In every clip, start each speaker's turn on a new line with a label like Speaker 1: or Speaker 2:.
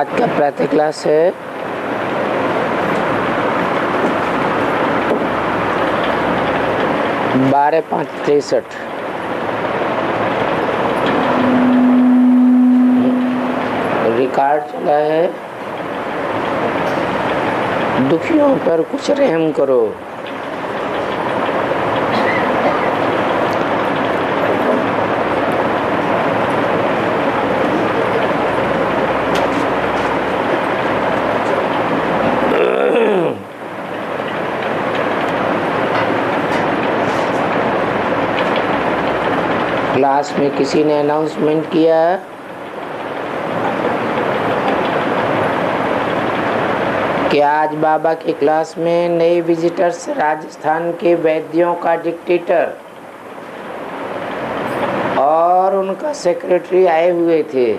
Speaker 1: आज का प्रातः क्लास है 12/5/63। रिकॉर्ड चला है, दुखियों पर कुछ रहम करो। क्लास में किसी ने अनाउंसमेंट किया कि आज बाबा की क्लास में नए विजिटर्स राजस्थान के वैद्यों का डिक्टेटर और उनका सेक्रेटरी आए हुए थे,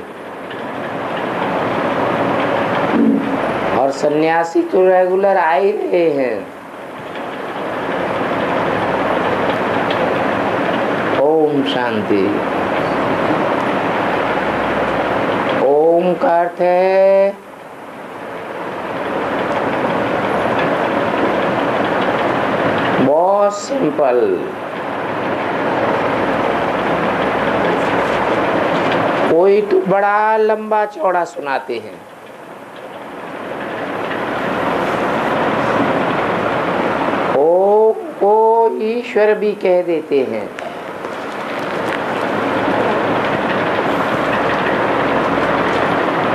Speaker 1: और सन्यासी तो रेगुलर आ ही रहे हैं। ओम शांति। ओम का अर्थ है बहुत सिंपल। कोई तो बड़ा लंबा चौड़ा सुनाते हैं, ओम को ईश्वर भी कह देते हैं।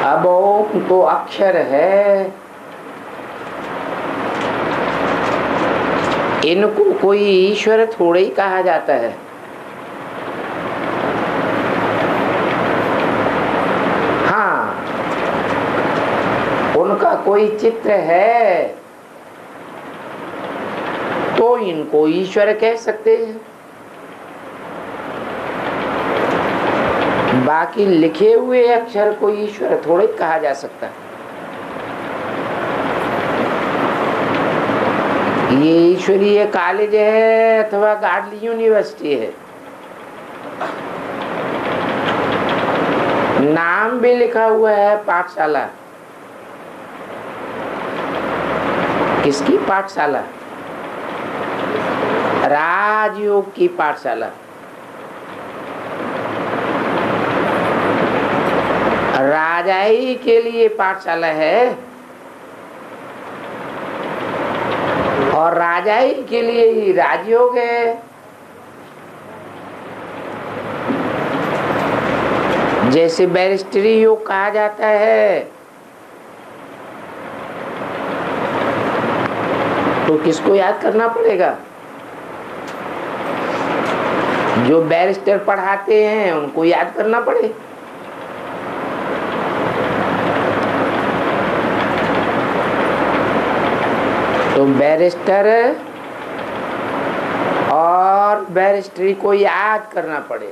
Speaker 1: अब ओम तो अक्षर है, इनको कोई ईश्वर थोड़ा ही कहा जाता है। हाँ, उनका कोई चित्र है तो इनको ईश्वर कह सकते हैं। बाकी लिखे हुए अक्षर को ईश्वर थोड़ा ही कहा जा सकता है। ये ईश्वरीय कॉलेज है अथवा गार्डली यूनिवर्सिटी है, नाम भी लिखा हुआ है पाठशाला। किसकी पाठशाला? राजयोग की पाठशाला। राजाई के लिए पाठशाला है और राजाई के लिए ही राजयोग है। जैसे बैरिस्टरी योग कहा जाता है, तो किसको याद करना पड़ेगा? जो बैरिस्टर पढ़ाते हैं उनको याद करना पड़े। तो बैरिस्टर और बैरिस्ट्री को याद करना पड़े।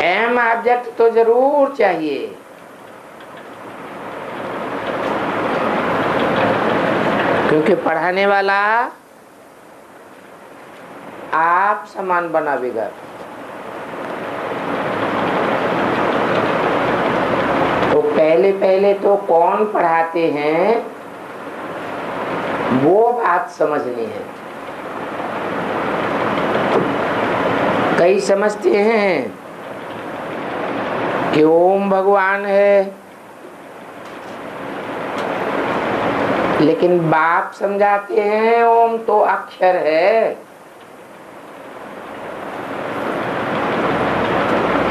Speaker 1: एम ऑब्जेक्ट तो जरूर चाहिए। क्योंकि पढ़ाने वाला आप समान बनावेगा। तो पहले तो कौन पढ़ाते हैं वो बात समझनी है। कई समझते हैं कि ओम भगवान है, लेकिन बाप समझाते हैं ओम तो अक्षर है।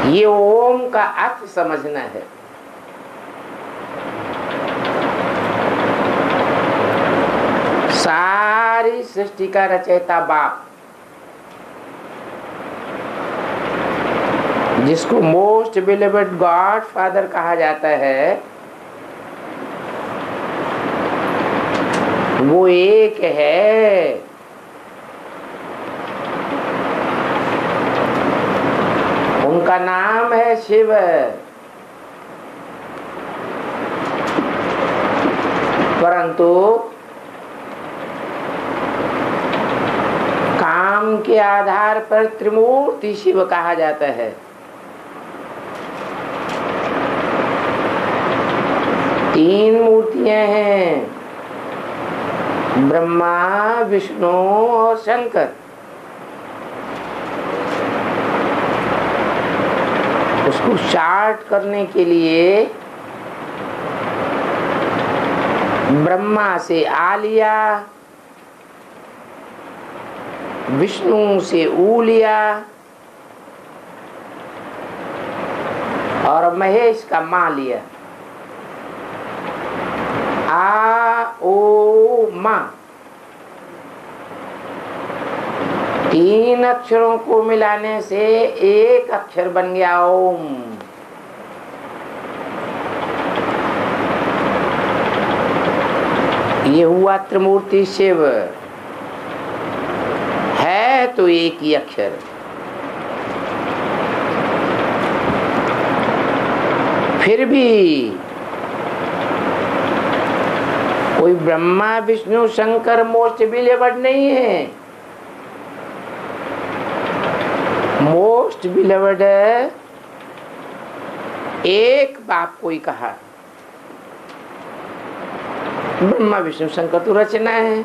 Speaker 1: ये ओम का अर्थ समझना है। सारी सृष्टि का रचयिता बाप, जिसको मोस्ट बिलीवेड गॉड फादर कहा जाता है, वो एक है। उनका नाम है शिव। परंतु काम के आधार पर त्रिमूर्ति शिव कहा जाता है। तीन मूर्तियां हैं, ब्रह्मा, विष्णु और शंकर। उसको शार्ट करने के लिए ब्रह्मा से आ लिया, विष्णु से ऊ लिया और महेश का मां लिया। आ ओ मां, तीन अक्षरों को मिलाने से एक अक्षर बन गया ओम। ये हुआ त्रिमूर्ति शिव। है तो एक ही अक्षर। फिर भी कोई ब्रह्मा विष्णु शंकर मोस्ट बिलीवर्ड नहीं है। मोस्ट बिलीवर्ड एक बाप को ही कहा। ब्रह्मा विष्णु शंकर तो रचना है।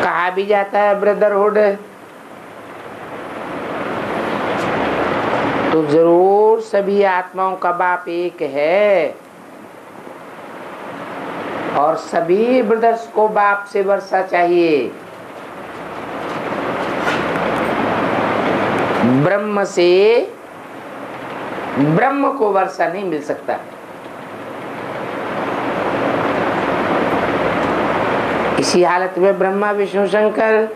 Speaker 1: कहा भी जाता है ब्रदरहुड, तो जरूर सभी आत्माओं का बाप एक है और सभी ब्रदर्स को बाप से वर्षा चाहिए। ब्रह्म से ब्रह्म को वर्षा नहीं मिल सकता। इसी हालत में ब्रह्मा विष्णु शंकर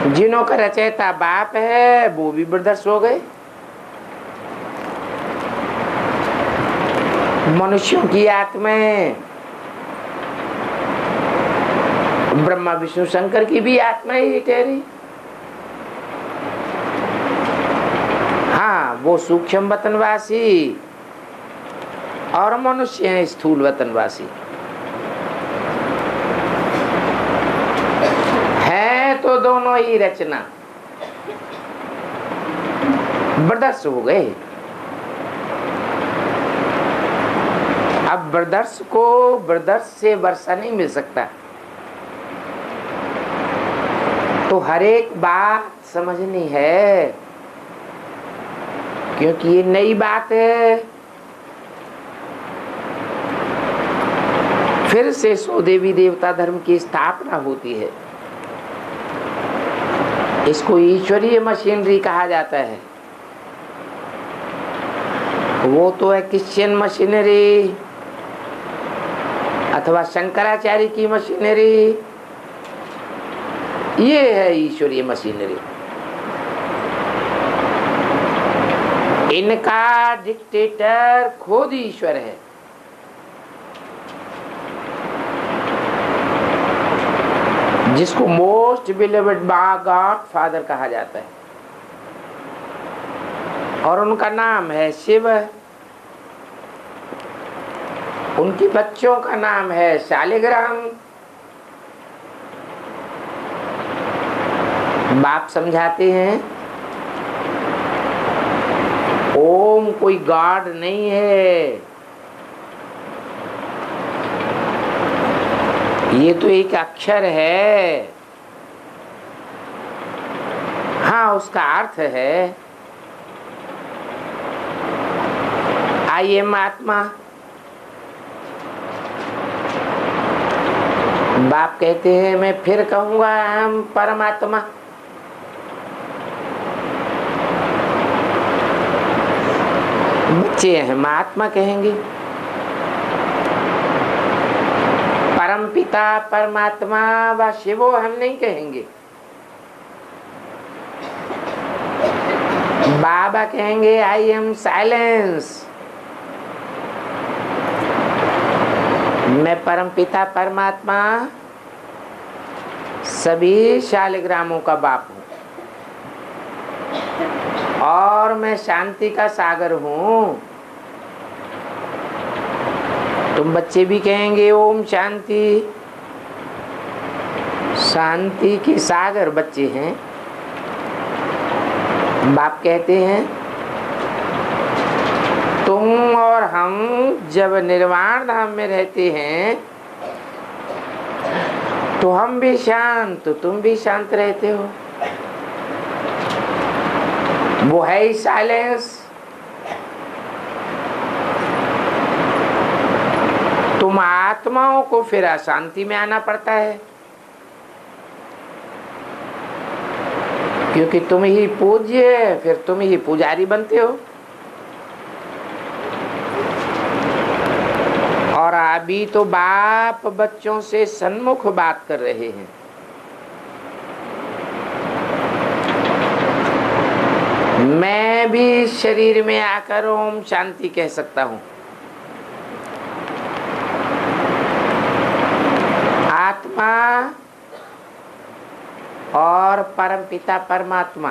Speaker 1: जिनों का रचयिता बाप है वो भी ब्रदर्स हो गए। मनुष्यों की आत्माएं, ब्रह्मा विष्णु शंकर की भी आत्मा ही ठहरी। हाँ, वो सूक्ष्म वतनवासी और मनुष्य हैं स्थूल वतनवासी। है तो दोनों ही रचना, ब्रदर्स हो गए। अब ब्रदर्स को ब्रदर्स से वर्षा नहीं मिल सकता, तो हर एक बात समझनी है, क्योंकि ये नई बात है। फिर से सो देवी देवता धर्म की स्थापना होती है। इसको ईश्वरीय मशीनरी कहा जाता है। वो तो है क्रिश्चियन मशीनरी अथवा शंकराचार्य की मशीनरी, ये है ईश्वरीय मशीनरी। इनका डिक्टेटर खुद ईश्वर है। जिसको मोस्ट बिलीवर्ड गॉड फादर कहा जाता है और उनका नाम है शिव। उनके बच्चों का नाम है शालिग्राम। बाप समझाते हैं ओम कोई गॉड नहीं है, ये तो एक अक्षर है। हाँ, उसका अर्थ है आई एम आत्मा। बाप कहते हैं मैं फिर कहूंगा हम परमात्मा। बच्चे हम आत्मा कहेंगे। परम पिता परमात्मा व शिवो हम नहीं कहेंगे। बाबा कहेंगे आई एम साइलेंस। मैं परम पिता परमात्मा सभी शालिग्रामों का बाप हूँ और मैं शांति का सागर हूँ। तुम बच्चे भी कहेंगे ओम शांति। शांति के सागर बच्चे हैं। बाप कहते हैं तुम और हम जब निर्वाण धाम में रहते हैं तो हम भी शांत, तुम भी शांत रहते हो। वो है ही साइलेंस। तुम आत्माओं को फिर अशांति में आना पड़ता है, क्योंकि तुम ही पूज्य, फिर तुम ही पुजारी बनते हो। और अभी तो बाप बच्चों से सन्मुख बात कर रहे हैं। मैं भी शरीर में आकर ओम शांति कह सकता हूं। आत्मा और परमपिता परमात्मा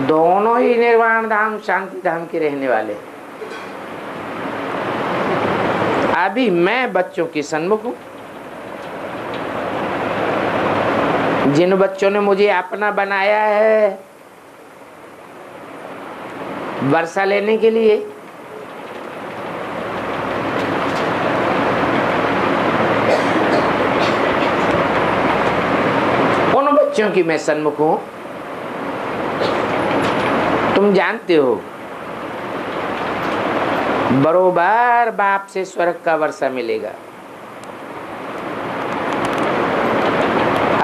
Speaker 1: दोनों ही निर्वाण धाम शांति धाम के रहने वाले। अभी मैं बच्चों की सन्मुख हूं। जिन बच्चों ने मुझे अपना बनाया है वर्षा लेने के लिए, उन बच्चों की मैं सन्मुख हूं। तुम जानते हो बरोबर बाप से स्वर्ग का वर्षा मिलेगा।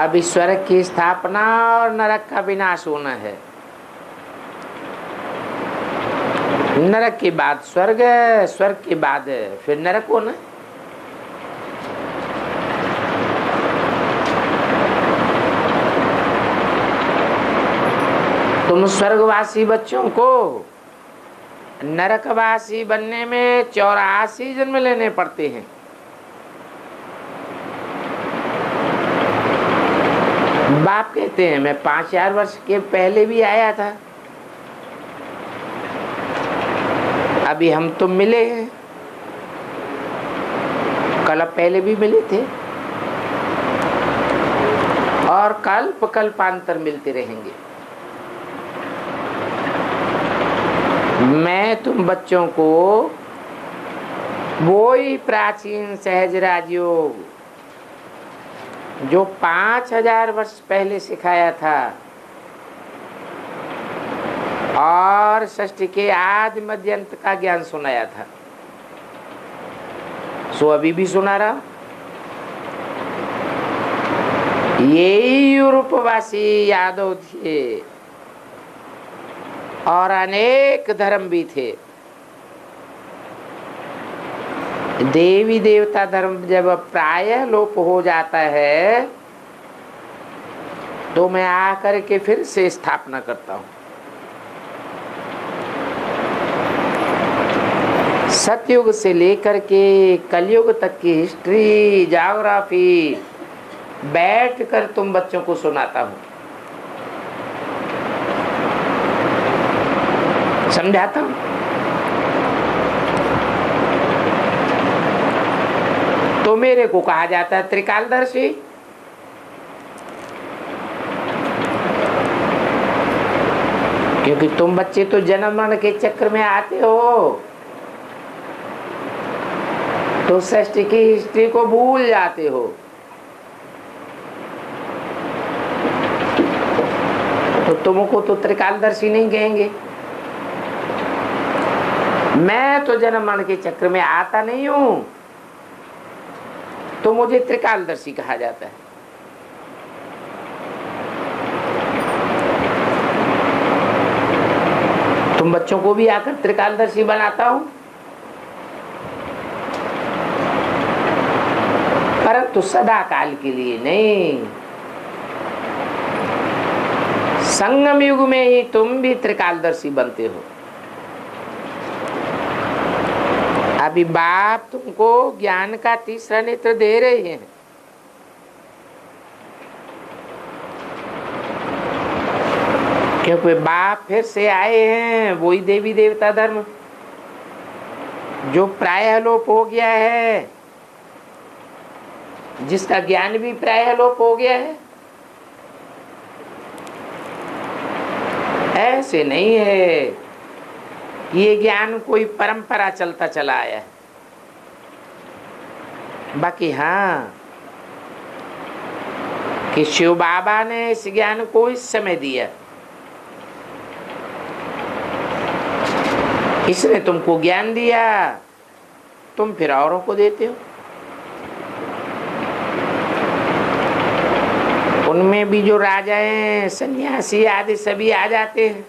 Speaker 1: अभी स्वर्ग की स्थापना और नरक का विनाश होना है। नरक के बाद स्वर्ग, स्वर्ग के बाद फिर नरक होना। तुम स्वर्गवासी बच्चों को नरकवासी बनने में 84 जन्म लेने पड़ते हैं। बाप कहते हैं मैं 5000 वर्ष के पहले भी आया था। अभी हम तुम मिले हैं, कल पहले भी मिले थे और कल्प कल्पांतर मिलते रहेंगे। मैं तुम बच्चों को वो ही प्राचीन सहज राजयोग जो 5000 वर्ष पहले सिखाया था और षष्ठी के आदि मध्य अंत का ज्ञान सुनाया था, सो अभी भी सुना रहा। यही यूरोपवासी यादव थे और अनेक धर्म भी थे। देवी देवता धर्म जब प्रायः लोप हो जाता है तो मैं आकर के फिर से स्थापना करता हूं। सतयुग से लेकर के कलयुग तक की हिस्ट्री, ज्योग्राफी बैठकर तुम बच्चों को सुनाता हूं, समझाता हूं। तो मेरे को कहा जाता है त्रिकालदर्शी। क्योंकि तुम बच्चे तो जन्म मरण के चक्र में आते हो तो सृष्टि की हिस्ट्री को भूल जाते हो। तो तुमको तो त्रिकालदर्शी नहीं कहेंगे। मैं तो जन्म मरण के चक्र में आता नहीं हूं तो मुझे त्रिकालदर्शी कहा जाता है। तुम बच्चों को भी आकर त्रिकालदर्शी बनाता हूं, परंतु सदा काल के लिए नहीं। संगम युग में ही तुम भी त्रिकालदर्शी बनते हो। अभी बाप तुमको ज्ञान का तीसरा नेत्र दे रहे हैं। क्योंकि बाप फिर से आए हैं, वही देवी देवता धर्म जो प्रायः लोप हो गया है, जिसका ज्ञान भी प्रायः लोप हो गया है। ऐसे नहीं है ये ज्ञान कोई परंपरा चलता चला आया है। बाकी हाँ, कि शिव बाबा ने इस ज्ञान को इस समय दिया, इसने तुमको ज्ञान दिया, तुम फिर औरों को देते हो। उनमें भी जो राजा हैं, सन्यासी आदि सभी आ जाते हैं।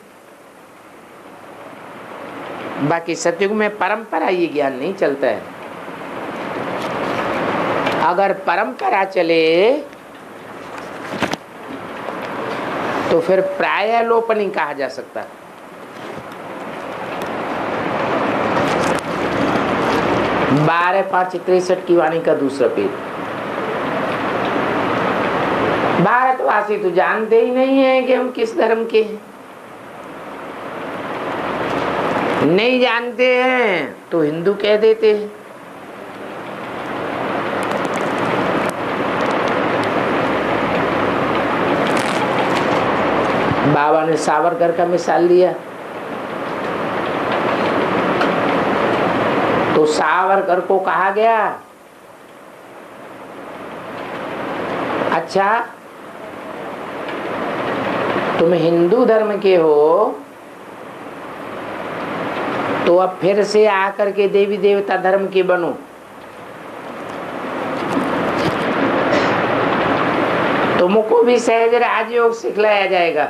Speaker 1: बाकी सतयुग में परंपरा ये ज्ञान नहीं चलता है। अगर परंपरा चले तो फिर प्रायलोप नहीं कहा जा सकता। बारह 563 की वाणी का दूसरा पेज। भारतवासी तो जानते ही नहीं है कि हम किस धर्म के हैं। नहीं जानते हैं तो हिंदू कह देते हैं। बाबा ने सावरकर का मिसाल लिया तो सावरकर को कहा गया, अच्छा तुम हिंदू धर्म के हो तो अब फिर से आकर के देवी देवता धर्म के बनो। तुमको भी सहज राजयोग सिखलाया जाएगा।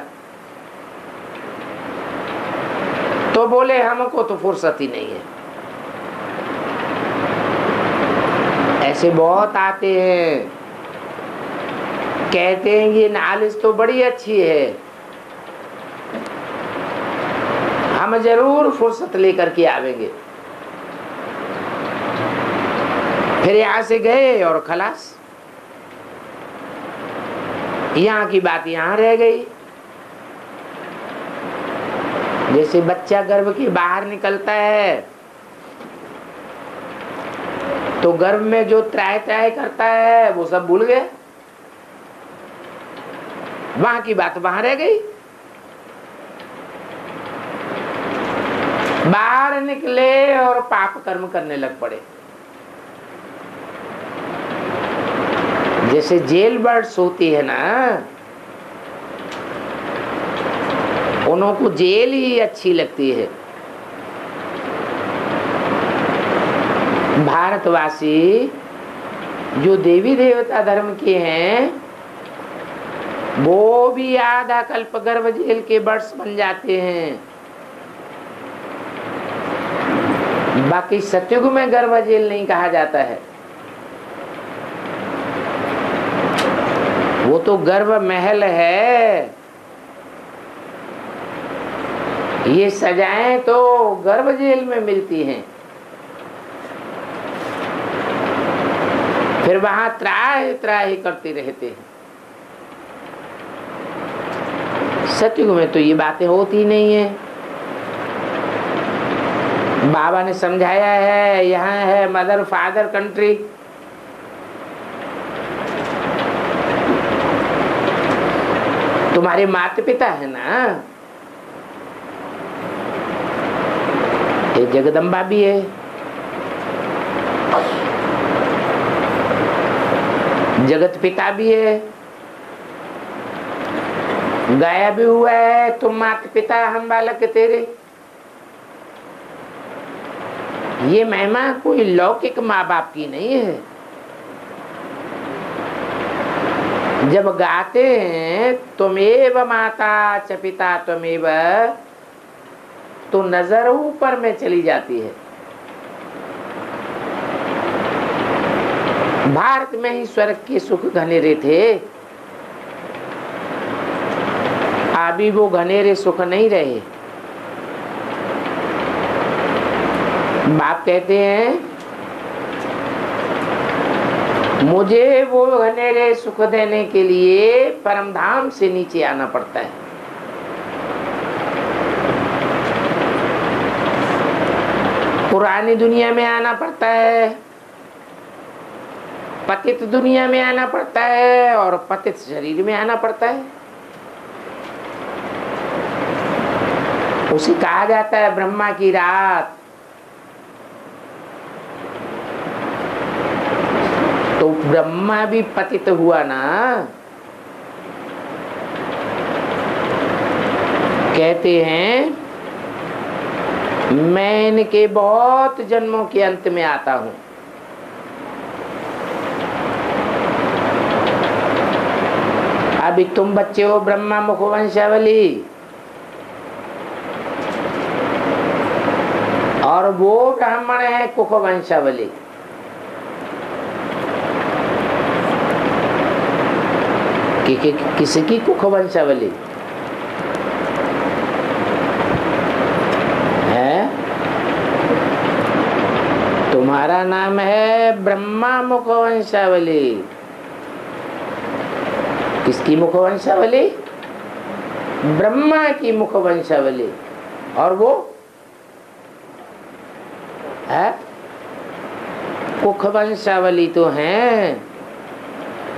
Speaker 1: तो बोले हमको तो फुर्सत ही नहीं है। ऐसे बहुत आते हैं, कहते हैं ये नॉलेज तो बड़ी अच्छी है, हम जरूर फुर्सत लेकर के आवेंगे। फिर यहां से गए और खलास, यहाँ की बात यहाँ रह गई। जैसे बच्चा गर्भ के बाहर निकलता है तो गर्भ में जो त्राय त्राय करता है वो सब भूल गए, वहां की बात वहां रह गई। बाहर निकले और पाप कर्म करने लग पड़े। जैसे जेल बर्ड्स होती है ना, उन्हों को जेल ही अच्छी लगती है। भारतवासी जो देवी देवता धर्म के हैं वो भी आधा कल्प गर्भ जेल के बर्ड्स बन जाते हैं। बाकी सतयुग में गर्भ जेल नहीं कहा जाता है, वो तो गर्भ महल है। ये सजाएं तो गर्भ जेल में मिलती हैं। फिर वहां त्राहि त्राहि करते रहते हैं। सतयुग में तो ये बातें होती नहीं है। बाबा ने समझाया है, यहाँ है मदर फादर कंट्री। तुम्हारे माता पिता है ना, ये जगदम्बा भी है, जगत पिता भी है, गाया भी हुआ है तुम माता पिता हम बालक तेरे। ये महिमा कोई लौकिक माँ बाप की नहीं है। जब गाते हैं तुमेव माता च पिता तुमेव, तो नजर ऊपर में चली जाती है। भारत में ही स्वर्ग के सुख घनेरे थे, अभी वो घनेरे सुख नहीं रहे। बाप कहते हैं मुझे वो घनेरे सुख देने के लिए परम धाम से नीचे आना पड़ता है। पुरानी दुनिया में आना पड़ता है, पतित दुनिया में आना पड़ता है और पतित शरीर में आना पड़ता है। उसे कहा जाता है ब्रह्मा की रात। तो ब्रह्मा भी पतित हुआ ना। कहते हैं मैं इनके बहुत जन्मों के अंत में आता हूं। अभी तुम बच्चे हो ब्रह्मा मुखवंशावली, और वो ब्राह्मण है कुखवंशावली। किसकी कुखवंशावली है? तुम्हारा नाम है ब्रह्मा मुखवंशावली। किसकी मुखवंशावली? ब्रह्मा की मुखवंशावली। और वो है कुखवंशावली तो हैं,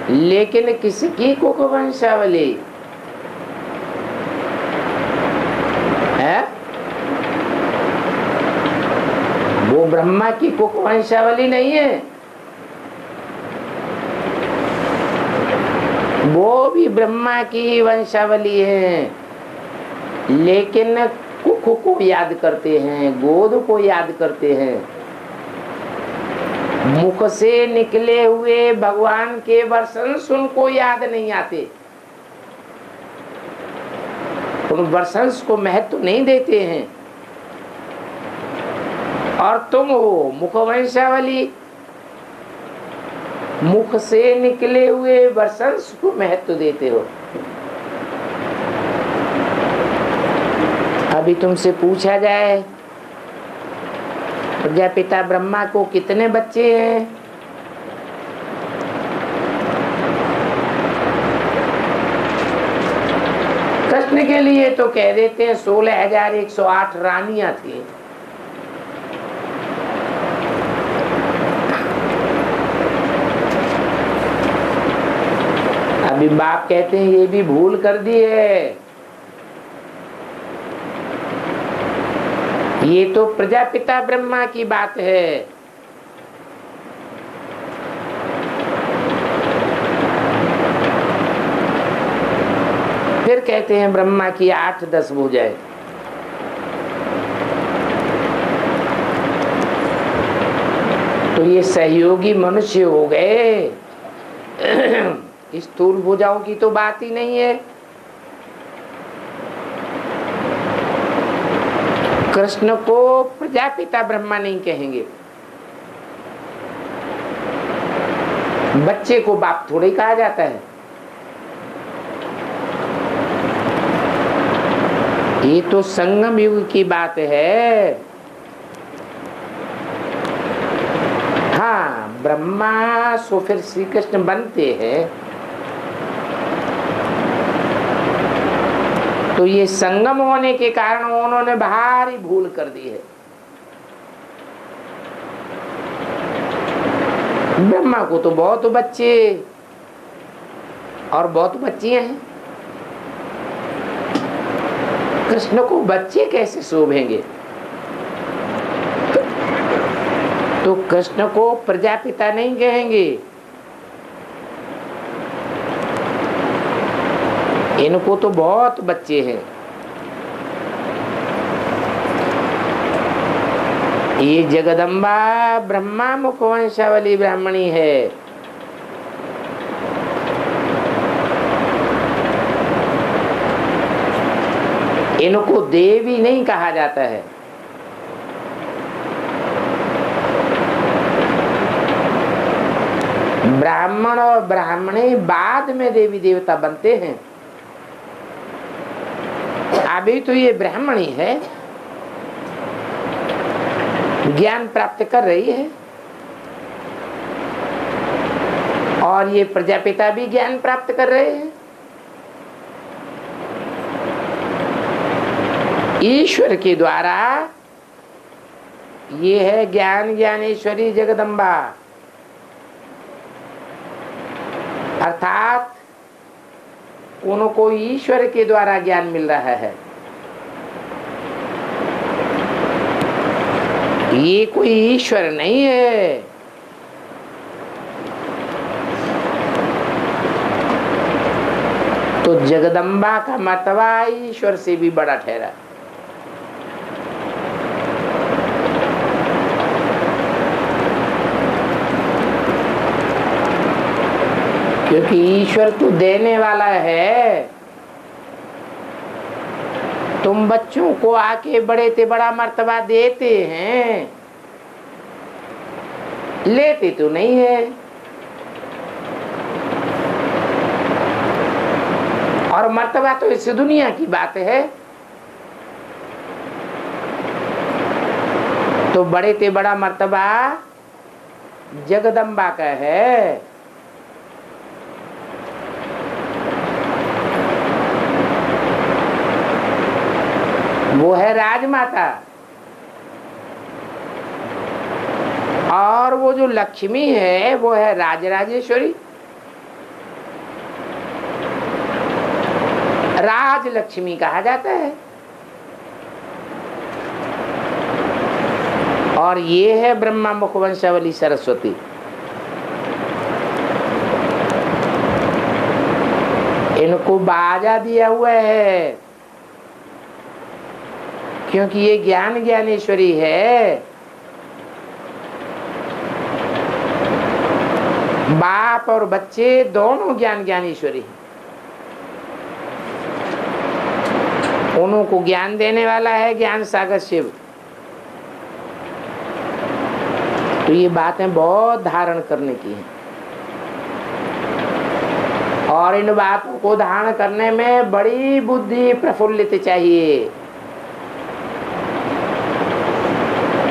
Speaker 1: लेकिन किसकी कुखवंशावली है? वो ब्रह्मा की कुखवंशावली नहीं है, वो भी ब्रह्मा की वंशावली है, लेकिन कुख को याद करते हैं, गोद को याद करते हैं। मुख से निकले हुए भगवान के वर्षंस उनको याद नहीं आते, उन वर्षंस को महत्व नहीं देते हैं। और तुम हो मुखवंशावली, मुख से निकले हुए वर्षंस को महत्व देते हो। अभी तुमसे पूछा जाए प्रजापिता ब्रह्मा को कितने बच्चे हैं? कृष्ण के लिए तो कह देते हैं 16,108 रानियां थी। अभी बाप कहते हैं ये भी भूल कर दी है। ये तो प्रजापिता ब्रह्मा की बात है। फिर कहते हैं ब्रह्मा की 8-10 भुजाएं। तो ये सहयोगी मनुष्य हो गए। स्थूल भुजाओं की तो बात ही नहीं है। कृष्ण को प्रजापिता ब्रह्मा नहीं कहेंगे, बच्चे को बाप थोड़े कहा जाता है। ये तो संगम युग की बात है। हाँ, ब्रह्मा सो फिर श्री कृष्ण बनते हैं, तो ये संगम होने के कारण उन्होंने भारी भूल कर दी है। ब्रह्मा को तो बहुत बच्चे और बहुत बच्चियां हैं, कृष्ण को बच्चे कैसे शोभेंगे? तो कृष्ण को प्रजापिता नहीं कहेंगे, इनको तो बहुत बच्चे हैं। ये जगदम्बा ब्रह्मा मुखवंशावली ब्राह्मणी है। इनको देवी नहीं कहा जाता है। ब्राह्मण और ब्राह्मणी बाद में देवी देवता बनते हैं। अभी तो ये ब्राह्मणी है, ज्ञान प्राप्त कर रही है, और ये प्रजापिता भी ज्ञान प्राप्त कर रहे हैं। ईश्वर के द्वारा ये है ज्ञान ज्ञानेश्वरी जगदम्बा, अर्थात उनको ईश्वर के द्वारा ज्ञान मिल रहा है। ये कोई ईश्वर नहीं है। तो जगदम्बा का मर्तबा ईश्वर से भी बड़ा ठहरा। क्योंकि ईश्वर तो देने वाला है। तुम बच्चों को आके बड़े से बड़ा मर्तबा देते हैं, लेते तो नहीं है। और मर्तबा तो इस दुनिया की बात है। तो बड़े से बड़ा मर्तबा जगदम्बा का है। वो है राजमाता। और वो जो लक्ष्मी है वो है राजराजेश्वरी। राज लक्ष्मी कहा जाता है। और ये है ब्रह्मा मुखवंशावली सरस्वती। इनको बाजा दिया हुआ है क्योंकि ये ज्ञान ज्ञानेश्वरी है। बाप और बच्चे दोनों ज्ञान ज्ञानेश्वरी हैं। उनको ज्ञान देने वाला है ज्ञान सागर शिव। तो ये बातें बहुत धारण करने की हैं। और इन बातों को धारण करने में बड़ी बुद्धि प्रफुल्लित चाहिए।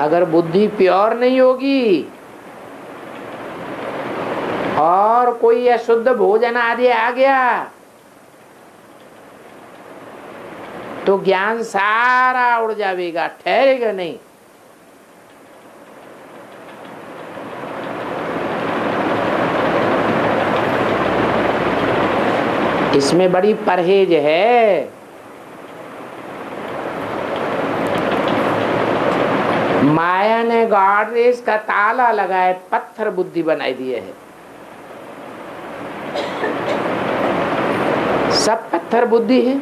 Speaker 1: अगर बुद्धि प्योर नहीं होगी और कोई अशुद्ध भोजन आदि आ गया तो ज्ञान सारा उड़ जाएगा, ठहरेगा नहीं। इसमें बड़ी परहेज है। माया ने गॉडरेज का ताला लगाए पत्थर बुद्धि बनाई दिए है। सब पत्थर बुद्धि है।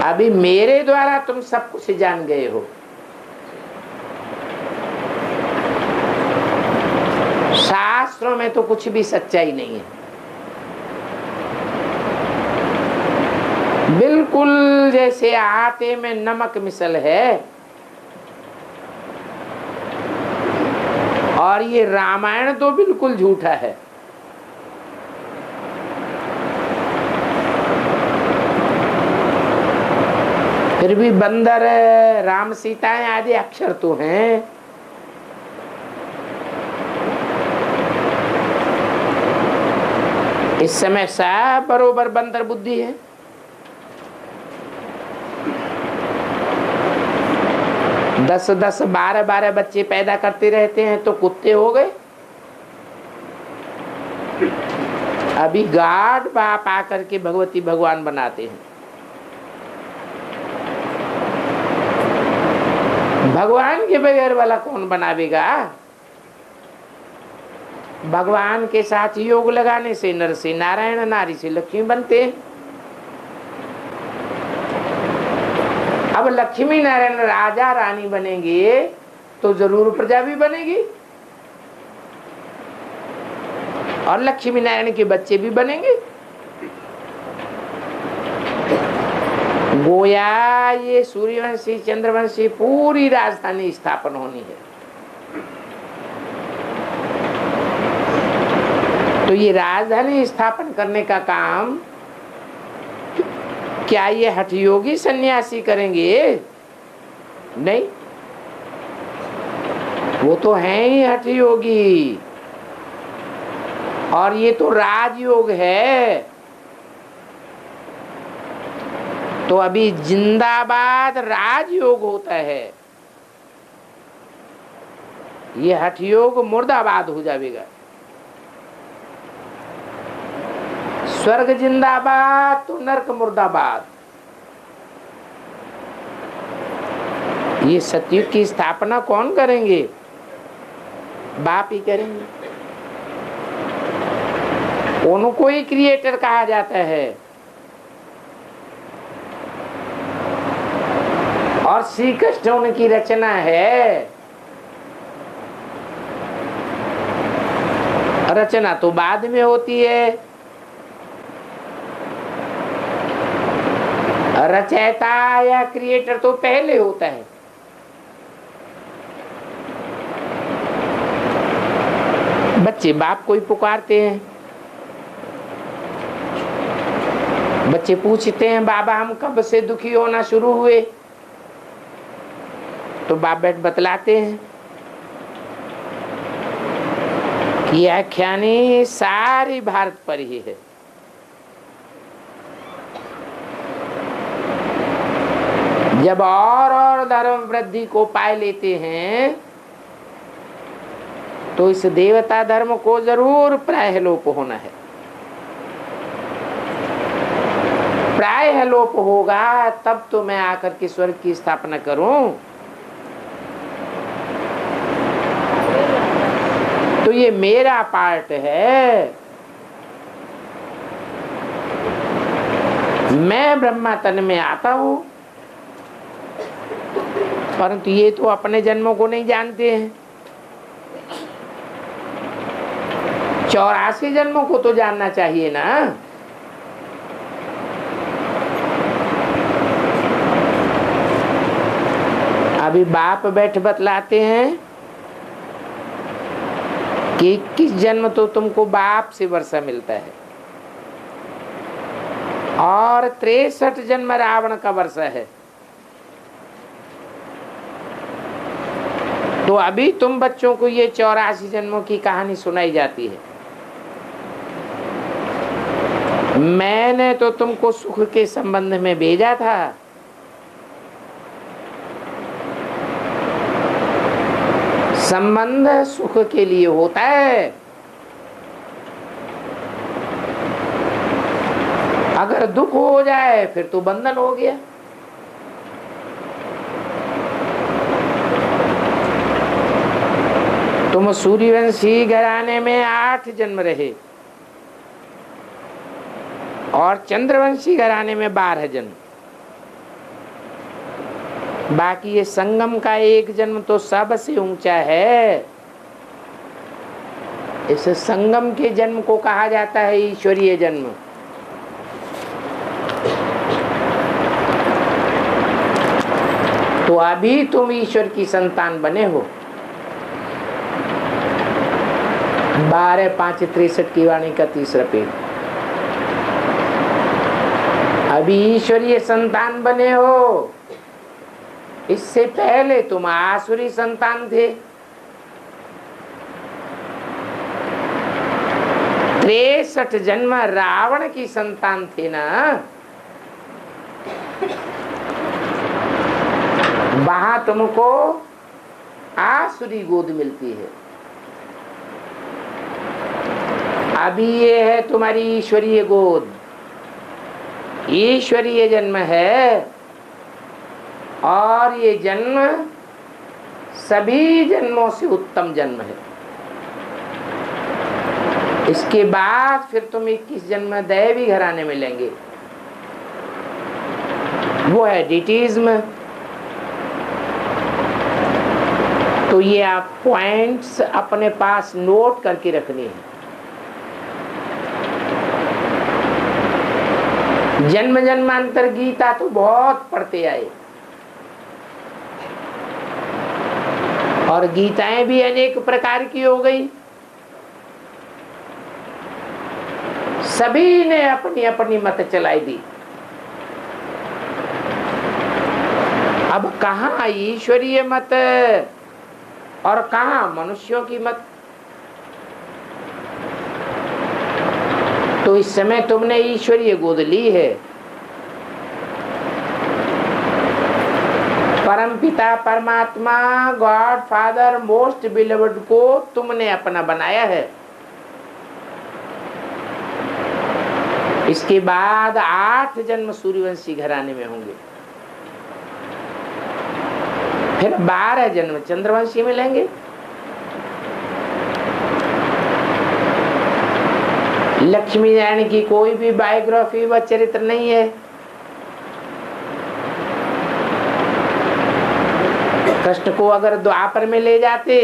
Speaker 1: अभी मेरे द्वारा तुम सब कुछ जान गए हो। शास्त्रों में तो कुछ भी सच्चाई नहीं है। बिल्कुल जैसे आटे में नमक मिसल है। और ये रामायण तो बिल्कुल झूठा है। फिर भी बंदर राम सीताएं आदि अक्षर तो हैं। इस समय सब बरोबर बंदर बुद्धि है। दस दस 12 बच्चे पैदा करते रहते हैं तो कुत्ते हो गए। अभी गाड बाप आकर के भगवती भगवान बनाते हैं। भगवान के बगैर वाला कौन बनावेगा? भगवान के साथ योग लगाने से नर से नारायण, नारी से लक्ष्मी बनते हैं। अब लक्ष्मी नारायण राजा रानी बनेंगे तो जरूर प्रजा भी बनेगी और लक्ष्मी नारायण के बच्चे भी बनेंगे। गोया ये सूर्यवंशी चंद्रवंशी पूरी राजधानी स्थापन होनी है। तो ये राजधानी स्थापन करने का काम क्या ये हठयोगी सन्यासी करेंगे? नहीं, वो तो हैं ही हठयोगी। और ये तो राजयोग है। तो अभी जिंदाबाद राजयोग होता है। ये हठयोग मुर्दाबाद हो जाएगा। स्वर्ग जिंदाबाद तो नरक मुर्दाबाद। ये सतयुग की स्थापना कौन करेंगे? बाप ही करेंगे। उनको ही क्रिएटर कहा जाता है। और श्री कृष्ण उनकी रचना है। रचना तो बाद में होती है, रचयिता या क्रिएटर तो पहले होता है। बच्चे बाप को ही पुकारते हैं। बच्चे पूछते हैं, बाबा हम कब से दुखी होना शुरू हुए? तो बाप बैठ बतलाते हैं कि आख्यानी सारी भारत पर ही है। जब और धर्म वृद्धि को पाए लेते हैं तो इस देवता धर्म को जरूर प्रायः लोप होना है। प्रायः लोप होगा तब तो मैं आकर के स्वर्ग की स्थापना करूं। तो ये मेरा पार्ट है। मैं ब्रह्मा तन में आता हूं, परंतु ये तो अपने जन्मों को नहीं जानते हैं। 84 जन्मों को तो जानना चाहिए ना। अभी बाप बैठ बतलाते हैं कि 21 जन्म तो तुमको बाप से वर्षा मिलता है और 63 जन्म रावण का वर्षा है। तो अभी तुम बच्चों को ये 84 जन्मों की कहानी सुनाई जाती है। मैंने तो तुमको सुख के संबंध में भेजा था। संबंध सुख के लिए होता है। अगर दुख हो जाए फिर तो बंधन हो गया। तुम सूर्यवंशी घराने में 8 जन्म रहे और चंद्रवंशी घराने में 12 जन्म। बाकी ये संगम का 1 जन्म तो सबसे ऊंचा है। इस संगम के जन्म को कहा जाता है ईश्वरीय जन्म। तो अभी तुम ईश्वर की संतान बने हो। 12/5/63 की वाणी का 3रा पेज। अभी ईश्वरीय संतान बने हो। इससे पहले तुम आसुरी संतान थे। 63 जन्म रावण की संतान थे ना। वहां तुमको आसुरी गोद मिलती है। अभी ये है तुम्हारी ईश्वरीय गोद। ईश्वरीय जन्म है और ये जन्म सभी जन्मों से उत्तम जन्म है। इसके बाद फिर तुम 21 जन्म दैवी घराने में लेंगे। वो है डिटीज्म। तो ये आप पॉइंट्स अपने पास नोट करके रखनी है। जन्म जन्मांतर गीता तो बहुत पढ़ते आए और गीताएं भी अनेक प्रकार की हो गई। सभी ने अपनी अपनी मत चलाई दी। अब कहाँ ईश्वरीय मत और कहाँ मनुष्यों की मत? तो इस समय तुमने ईश्वरीय गोद ली है। परम पिता परमात्मा गॉड फादर मोस्ट बिलवड को तुमने अपना बनाया है। इसके बाद 8 जन्म सूर्यवंशी घराने में होंगे। फिर 12 जन्म चंद्रवंशी मिलेंगे। लक्ष्मी नारायण की कोई भी बायोग्राफी व चरित्र नहीं है। कृष्ण को अगर द्वापर में ले जाते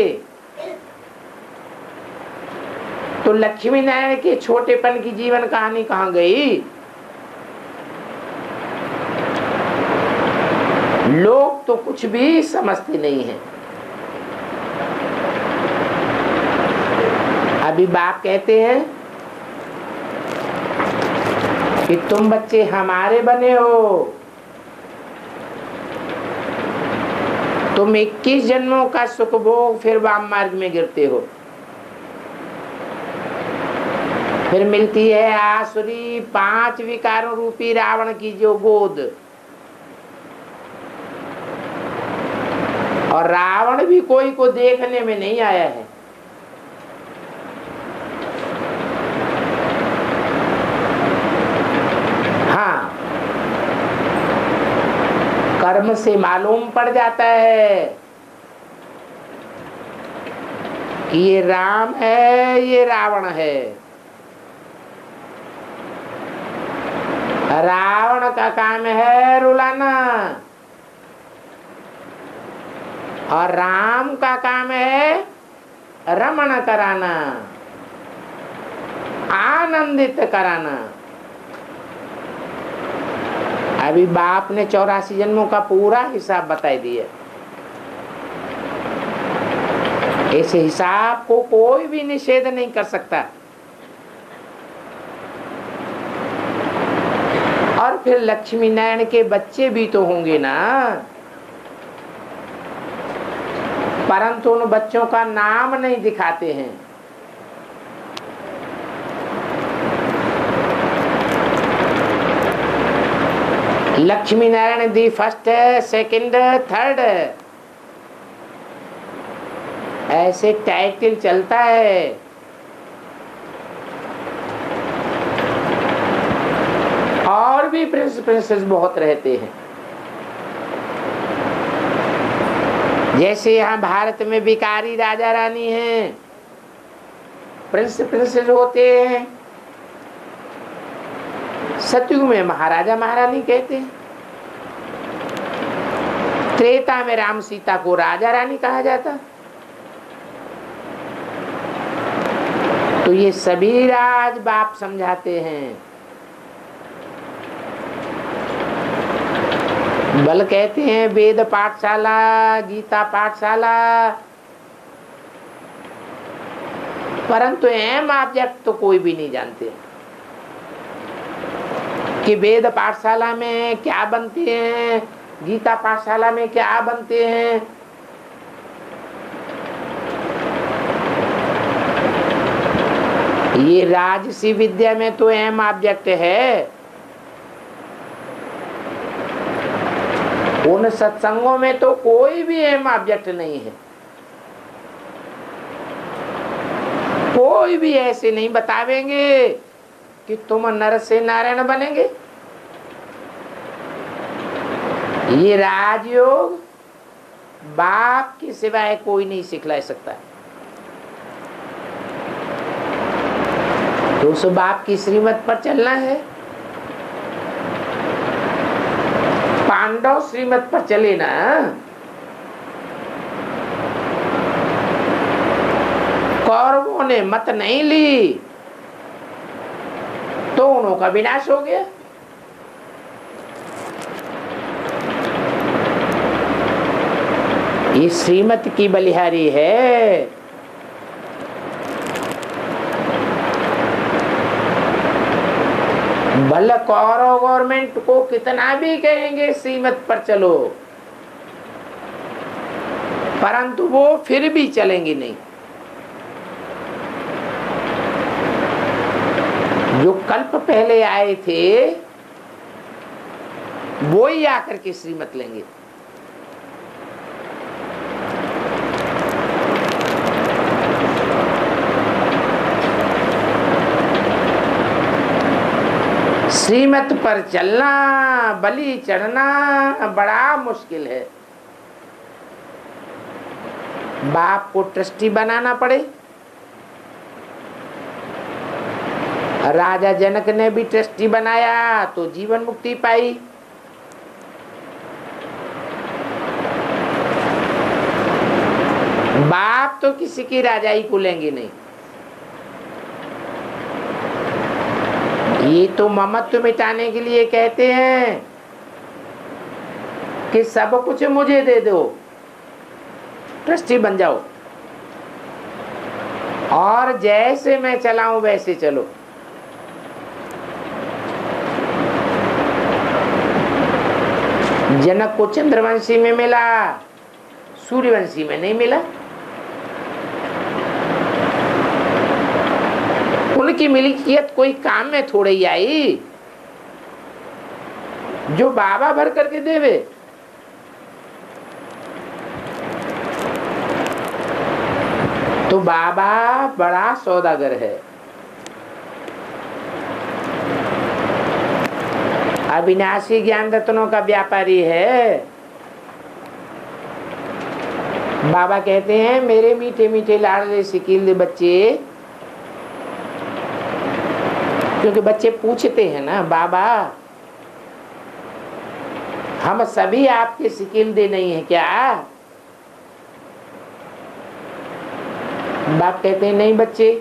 Speaker 1: तो लक्ष्मी नारायण के छोटेपन की जीवन कहानी कहाँ गई? लोग तो कुछ भी समझते नहीं हैं। अभी बाप कहते हैं कि तुम बच्चे हमारे बने हो, तुम 21 जन्मों का सुख भोग फिर वाम मार्ग में गिरते हो। फिर मिलती है आसुरी 5 विकारों रूपी रावण की जो गोद, और रावण भी कोई को देखने में नहीं आया है। हाँ, कर्म से मालूम पड़ जाता है कि ये राम है, ये रावण है। रावण का काम है रुलाना और राम का काम है रमण कराना, आनंदित कराना। अभी बाप ने 84 जन्मों का पूरा हिसाब बताई दिया। इस हिसाब को कोई भी निषेध नहीं कर सकता। और फिर लक्ष्मी नारायण के बच्चे भी तो होंगे ना, परंतु उन बच्चों का नाम नहीं दिखाते हैं। Lakshmi Narayan the first, second, third, ऐसे टाइटल चलता है। और भी प्रिंस प्रिंसेस बहुत रहते हैं। जैसे यहाँ भारत में भिखारी राजा रानी हैं, प्रिंस प्रिंसेस होते हैं। सतयुग में महाराजा महारानी कहते हैं। त्रेता में राम सीता को राजा रानी कहा जाता। तो ये सभी राज बाप समझाते हैं। बल कहते हैं वेद पाठशाला, गीता पाठशाला, परंतु एम ऑब्जेक्ट तो कोई भी नहीं जानते कि वेद पाठशाला में क्या बनते हैं, गीता पाठशाला में क्या बनते हैं। ये राजसी विद्या में तो एम ऑब्जेक्ट है। उन सत्संगों में तो कोई भी एम ऑब्जेक्ट नहीं है। कोई भी ऐसे नहीं बतावेंगे कि तुम नर से नारायण बनेंगे। ये राजयोग बाप के सिवाय कोई नहीं सिखला सकता। तो उस बाप की श्रीमत पर चलना है। पांडव श्रीमत पर चले ना, कौरवों ने मत नहीं ली तो उनका विनाश हो गया। ये श्रीमत की बलिहारी है। भले कौरव गवर्नमेंट को कितना भी कहेंगे श्रीमत पर चलो, परंतु वो फिर भी चलेंगे नहीं। जो कल्प पहले आए थे वो ही आकर के श्रीमत लेंगे। श्रीमत पर चलना, बलि चढ़ना बड़ा मुश्किल है। बाप को ट्रस्टी बनाना पड़े। राजा जनक ने भी ट्रस्टी बनाया तो जीवन मुक्ति पाई। बाप तो किसी की राजाई को लेंगे नहीं। ये तो ममत्व मिटाने के लिए कहते हैं कि सब कुछ मुझे दे दो, ट्रस्टी बन जाओ और जैसे मैं चलाऊं वैसे चलो। जनक को चंद्रवंशी में मिला, सूर्यवंशी में नहीं मिला। उनकी मिल्कियत कोई काम में थोड़े ही आई जो बाबा भर करके देवे। तो बाबा बड़ा सौदागर है। अविनाशी ज्ञान रत्नों का व्यापारी है। बाबा कहते हैं मेरे मीठे मीठे लाडले सिकील बच्चे, क्योंकि बच्चे पूछते हैं ना बाबा हम सभी आपके सिकील दे नहीं है क्या? बाप कहते हैं नहीं बच्चे,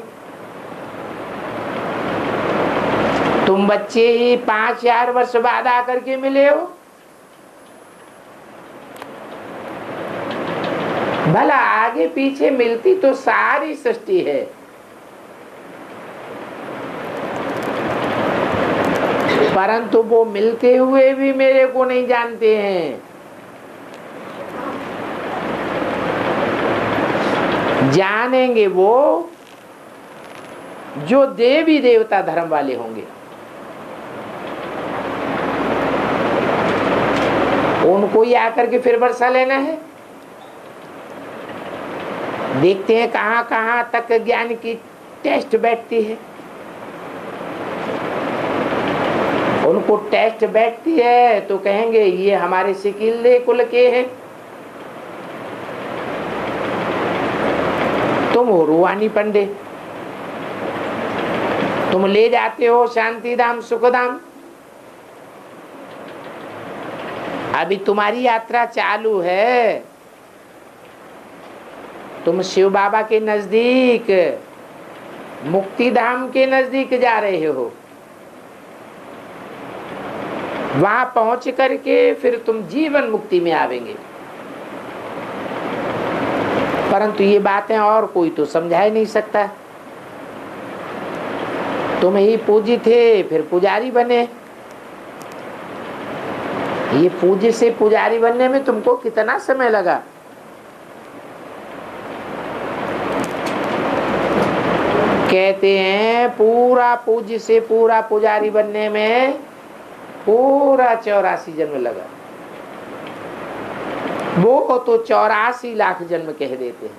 Speaker 1: तुम बच्चे ही 5000 वर्ष बाद आकर के मिले हो। भला आगे पीछे मिलती तो सारी सृष्टि है। परंतु वो मिलते हुए भी मेरे को नहीं जानते हैं। जानेंगे वो जो देवी देवता धर्म वाले होंगे। उनको ही आकर के फिर वर्षा लेना है। देखते हैं कहां कहां तक ज्ञान की टेस्ट बैठती है। उनको टेस्ट बैठती है तो कहेंगे ये हमारे सिकिल्ले कुल के हैं। तुम हो रूहानी पंडे, तुम ले जाते हो शांति धाम सुखधाम। अभी तुम्हारी यात्रा चालू है। तुम शिव बाबा के नजदीक मुक्ति धाम के नजदीक जा रहे हो। वहां पहुंच करके फिर तुम जीवन मुक्ति में आवेंगे। परंतु ये बातें और कोई तो समझा ही नहीं सकता। तुम ही पूजी थे फिर पुजारी बने। ये पूज्य से पुजारी बनने में तुमको कितना समय लगा? कहते हैं पूरा पूज्य से पूरा पुजारी बनने में पूरा 84 जन्म लगा। वो तो 84 लाख जन्म कह देते हैं।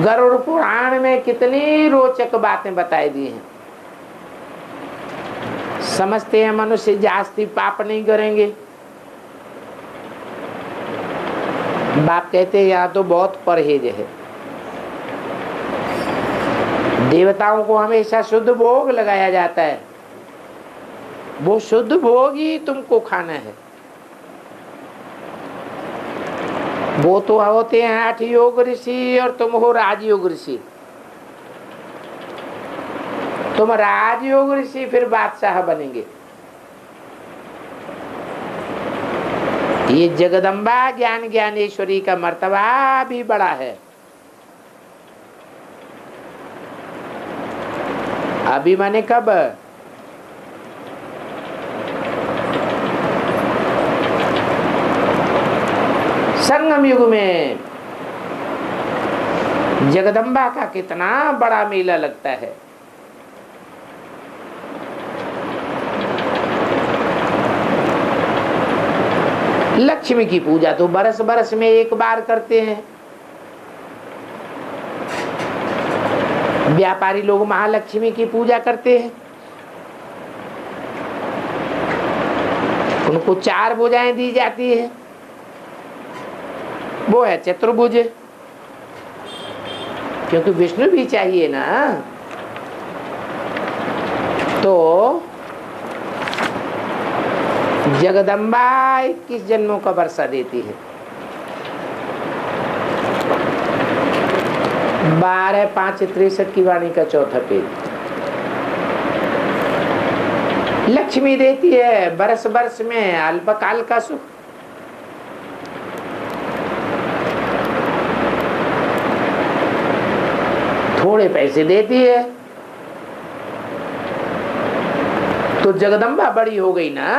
Speaker 1: गरुड़ पुराण में कितनी रोचक बातें बताई दी हैं। समझते हैं मनुष्य जास्ती पाप नहीं करेंगे। बाप कहते हैं यहाँ तो बहुत परहेज है। देवताओं को हमेशा शुद्ध भोग लगाया जाता है। वो शुद्ध भोग ही तुमको खाना है। वो तो होते हैं 8 योग ऋषि और तुम हो राजयोग ऋषि। तुम राजयोग ऋषि फिर बादशाह बनेंगे। ये जगदम्बा ज्ञान ज्ञानेश्वरी का मर्तबा भी बड़ा है। अभी माने कब? संगम युग में जगदम्बा का कितना बड़ा मेला लगता है। लक्ष्मी की पूजा तो बरस बरस में एक बार करते हैं। व्यापारी लोग महालक्ष्मी की पूजा करते हैं। उनको 4 भुजाएं दी जाती है। वो है चतुर्भुज, क्योंकि विष्णु भी चाहिए ना। तो जगदम्बा 21 जन्मों का वर्षा देती है। 12/5/63 की वाणी का चौथा पेज। लक्ष्मी देती है बरस बरस में अल्पकाल का सुख। थोड़े पैसे देती है तो जगदम्बा बड़ी हो गई ना।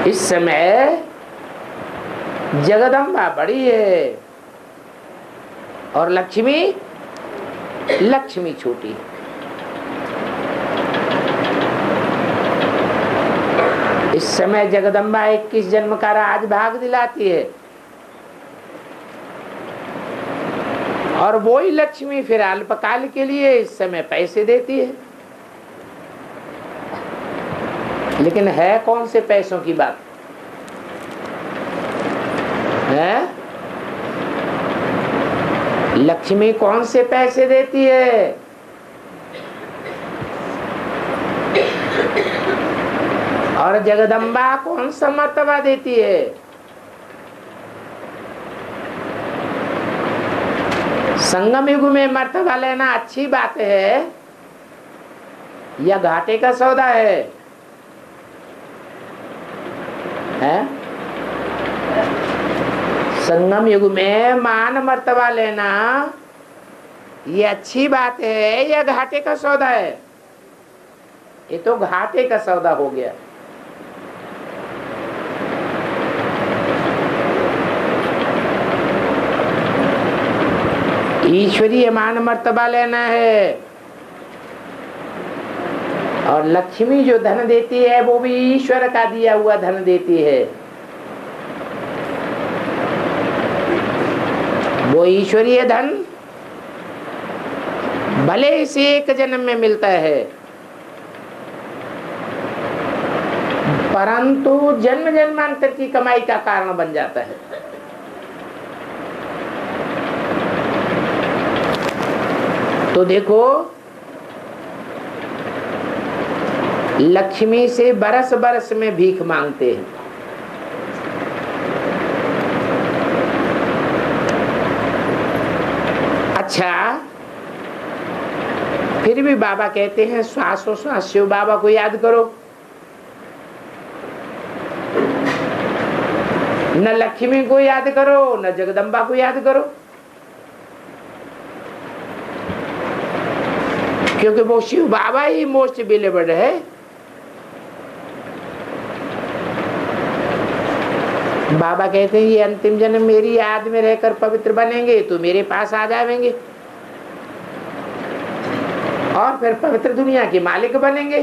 Speaker 1: इस समय जगदम्बा बड़ी है और लक्ष्मी छोटी है। इस समय जगदम्बा 21 जन्म का राज भाग दिलाती है और वही लक्ष्मी फिर अल्पकाल के लिए इस समय पैसे देती है। लेकिन है कौन से पैसों की बात है? लक्ष्मी कौन से पैसे देती है? और जगदम्बा कौन सा मर्तबा देती है? संगम युग में मर्तबा लेना अच्छी बात है या घाटे का सौदा है? संगम युग में मान मर्तबा लेना ये अच्छी बात है या घाटे का सौदा है? ये तो घाटे का सौदा हो गया। ईश्वरीय मान मर्तबा लेना है और लक्ष्मी जो धन देती है वो भी ईश्वर का दिया हुआ धन देती है। वो ईश्वरीय धन भले इसे एक जन्म में मिलता है परंतु जन्म जन्मांतर की कमाई का कारण बन जाता है। तो देखो लक्ष्मी से बरस बरस में भीख मांगते हैं। अच्छा, फिर भी बाबा कहते हैं श्वासोश्वास शिव बाबा को याद करो। न लक्ष्मी को याद करो न जगदम्बा को याद करो, क्योंकि वो शिव बाबा ही मोस्ट बिलीवर्ड है। बाबा कहते हैं ये अंतिम जन्म मेरी याद में रहकर पवित्र बनेंगे तो मेरे पास आ जाएंगे और फिर पवित्र दुनिया के मालिक बनेंगे।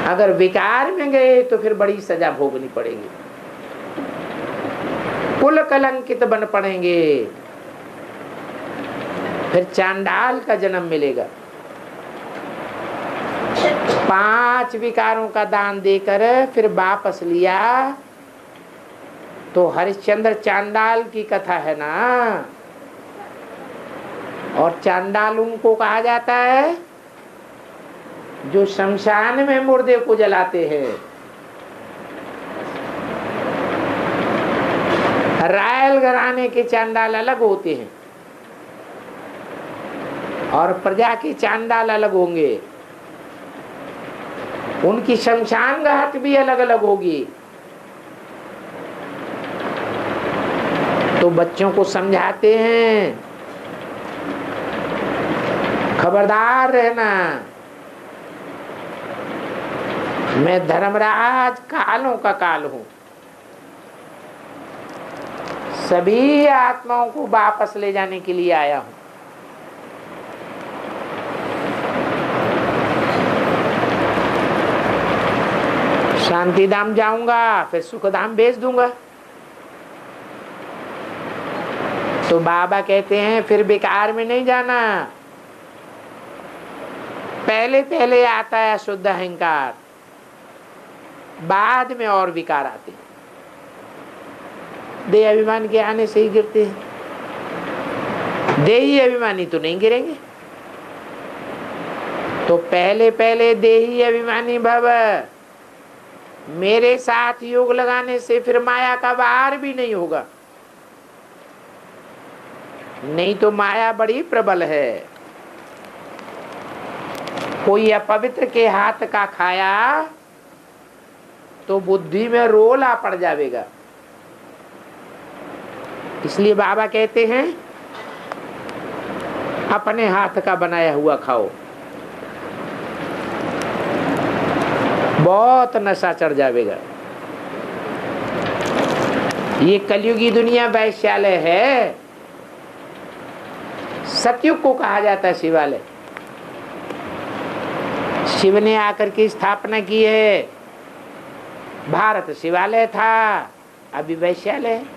Speaker 1: अगर विकार में गए तो फिर बड़ी सजा भोगनी पड़ेगी, कुल कलंकित बन पड़ेंगे, फिर चांडाल का जन्म मिलेगा। 5 विकारों का दान देकर फिर वापस लिया तो हरिश्चंद्र चांडाल की कथा है ना। और चांडाल उनको कहा जाता है जो शमशान में मुर्दे को जलाते हैं। रायल घराने के चांडाल अलग होते हैं और प्रजा के चांडाल अलग होंगे, उनकी शमशान घाट भी अलग अलग होगी। तो बच्चों को समझाते हैं खबरदार रहना, मैं धर्मराज कालों का काल हूं, सभी आत्माओं को वापस ले जाने के लिए आया हूं। शांति धाम जाऊंगा फिर सुख धाम भेज दूंगा। तो बाबा कहते हैं फिर बेकार में नहीं जाना, पहले पहले आता है शुद्ध अहंकार, बाद में और विकार आते हैं। देह अभिमान के आने से ही गिरते हैं। देही अभिमानी तो नहीं गिरेंगे। तो पहले पहले देही अभिमानी भव, मेरे साथ योग लगाने से फिर माया का वार भी नहीं होगा। नहीं तो माया बड़ी प्रबल है। कोई अपवित्र के हाथ का खाया तो बुद्धि में रोला पड़ जाएगा। इसलिए बाबा कहते हैं अपने हाथ का बनाया हुआ खाओ, बहुत नशा चढ़ जाएगा। ये कलयुगी दुनिया वैश्यालय है। सतयुग को कहा जाता है शिवालय। शिव ने आकर के स्थापना की है। भारत शिवालय था, अभी वैश्यालय है।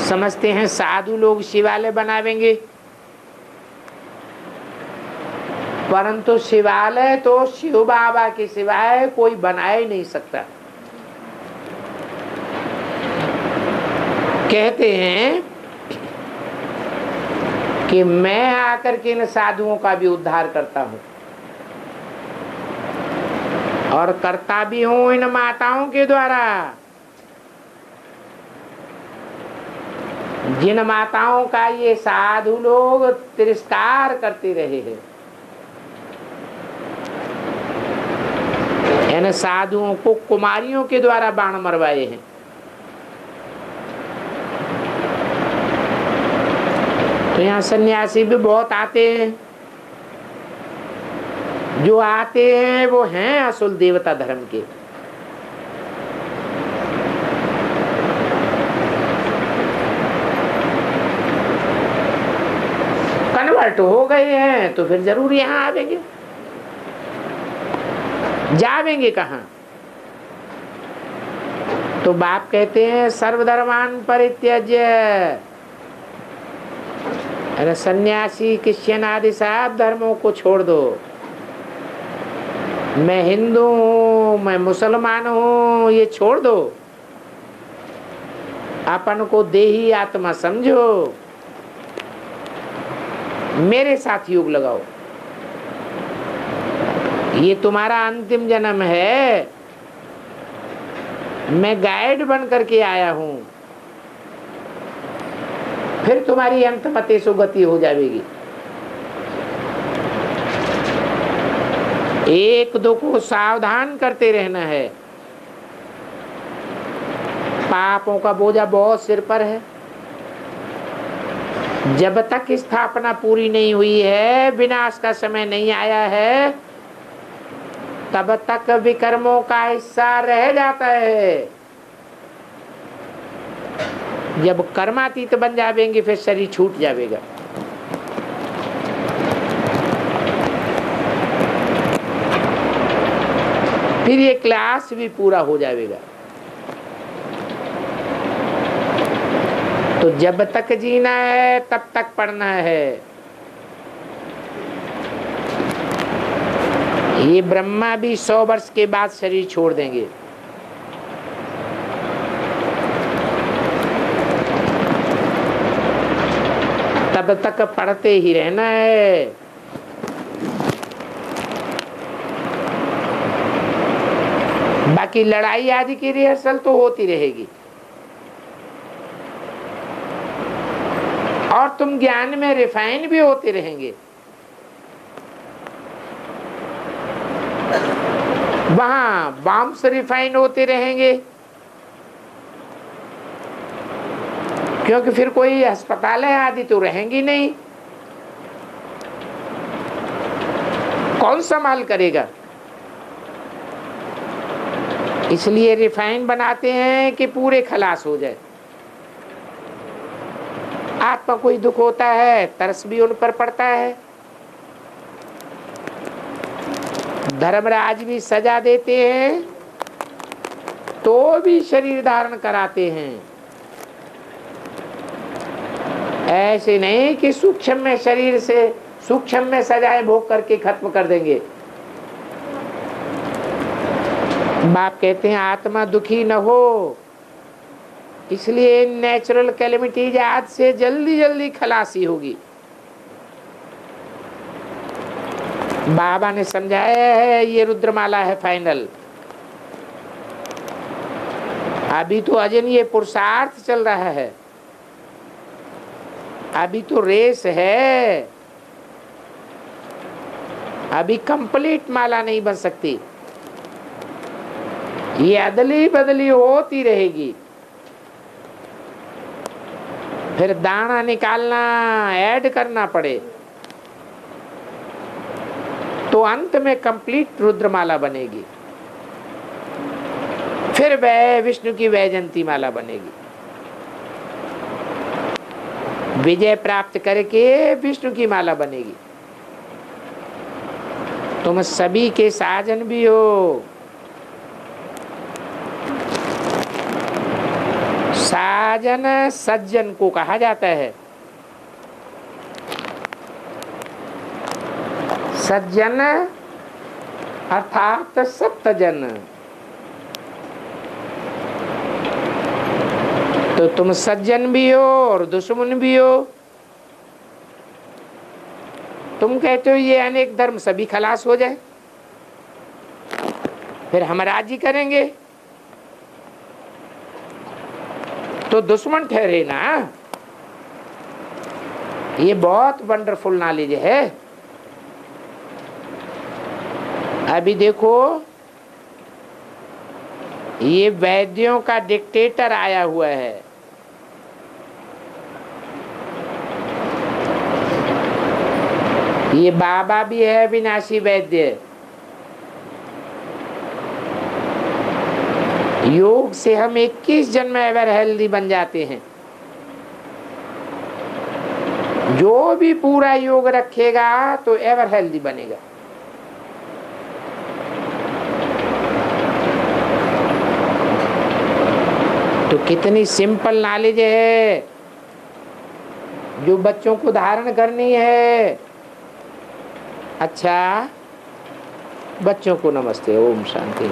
Speaker 1: समझते हैं साधु लोग शिवालय बनावेंगे, परंतु शिवालय तो शिव बाबा के सिवाय कोई बना ही नहीं सकता। कहते हैं कि मैं आकर के इन साधुओं का भी उद्धार करता हूं और करता भी हूं इन माताओं के द्वारा। जिन माताओं का ये साधु लोग तिरस्कार करते रहे हैं, इन साधुओं को कुमारियों के द्वारा बाण मरवाए हैं। तो यहाँ सन्यासी भी बहुत आते हैं। जो आते हैं वो हैं असुल देवता धर्म के। कन्वर्ट हो गए हैं तो फिर जरूर यहाँ आवेंगे। जावेंगे कहाँ? तो बाप कहते हैं सर्वधर्मान परित्यज्य। अरे सन्यासी क्रिश्चियन आदि सब धर्मों को छोड़ दो। मैं हिंदू हूँ, मैं मुसलमान हूँ, ये छोड़ दो। अपन को देही आत्मा समझो, मेरे साथ योग लगाओ। ये तुम्हारा अंतिम जन्म है। मैं गाइड बन करके आया हूं, फिर तुम्हारी अंतमते सुगति हो जाएगी। एक दो को सावधान करते रहना है। पापों का बोझा बहुत सिर पर है। जब तक स्थापना पूरी नहीं हुई है, विनाश का समय नहीं आया है, तब तक विकर्मों का हिस्सा रह जाता है। जब कर्मातीत बन जाएंगे फिर शरीर छूट जाएगा। फिर ये क्लास भी पूरा हो जाएगा। तो जब तक जीना है तब तक पढ़ना है। ये ब्रह्मा भी 100 वर्ष के बाद शरीर छोड़ देंगे। तब तक पढ़ते ही रहना है। बाकी लड़ाई आदि की रिहर्सल तो होती रहेगी और तुम ज्ञान में रिफाइन भी होते रहेंगे। वहां बॉम्ब्स रिफाइन होते रहेंगे, क्योंकि फिर कोई अस्पताल आदि तो रहेंगी नहीं। कौन संभाल करेगा? इसलिए रिफाइन बनाते हैं कि पूरे खलास हो जाए। आत्मा कोई दुख होता है, तरस भी उन पर पड़ता है। धर्मराज भी सजा देते हैं तो भी शरीर धारण कराते हैं। ऐसे नहीं कि सूक्ष्म में शरीर से सूक्ष्म में सजाए भोग करके खत्म कर देंगे। बाप कहते हैं आत्मा दुखी न हो, इसलिए नेचुरल कैलेमिटीज आज से जल्दी जल्दी खलासी होगी। बाबा ने समझाया है ये रुद्रमाला है फाइनल। अभी तो अजन ये पुरुषार्थ चल रहा है, अभी तो रेस है, अभी कंप्लीट माला नहीं बन सकती, ये अदली बदली होती रहेगी। फिर दाना निकालना, ऐड करना पड़े तो अंत में कंप्लीट रुद्रमाला बनेगी। फिर वह विष्णु की वैजयंती माला बनेगी। विजय प्राप्त करके विष्णु की माला बनेगी। तुम सभी के साजन भी हो। साजन सज्जन को कहा जाता है। सज्जन अर्थात सप्तजन। तो तुम सज्जन भी हो और दुश्मन भी हो। तुम कहते हो ये अनेक धर्म सभी खलास हो जाए, फिर हम राजी करेंगे, तो दुश्मन ठहरे ना। ये बहुत वंडरफुल नॉलेज है। अभी देखो ये वैद्यों का डिक्टेटर आया हुआ है। ये बाबा भी है विनाशी वैद्य। योग से हम 21 जन्म एवर हेल्दी बन जाते हैं। जो भी पूरा योग रखेगा तो एवर हेल्दी बनेगा। तो कितनी सिंपल नॉलेज है जो बच्चों को धारण करनी है। अच्छा, बच्चों को नमस्ते, ओम शांति।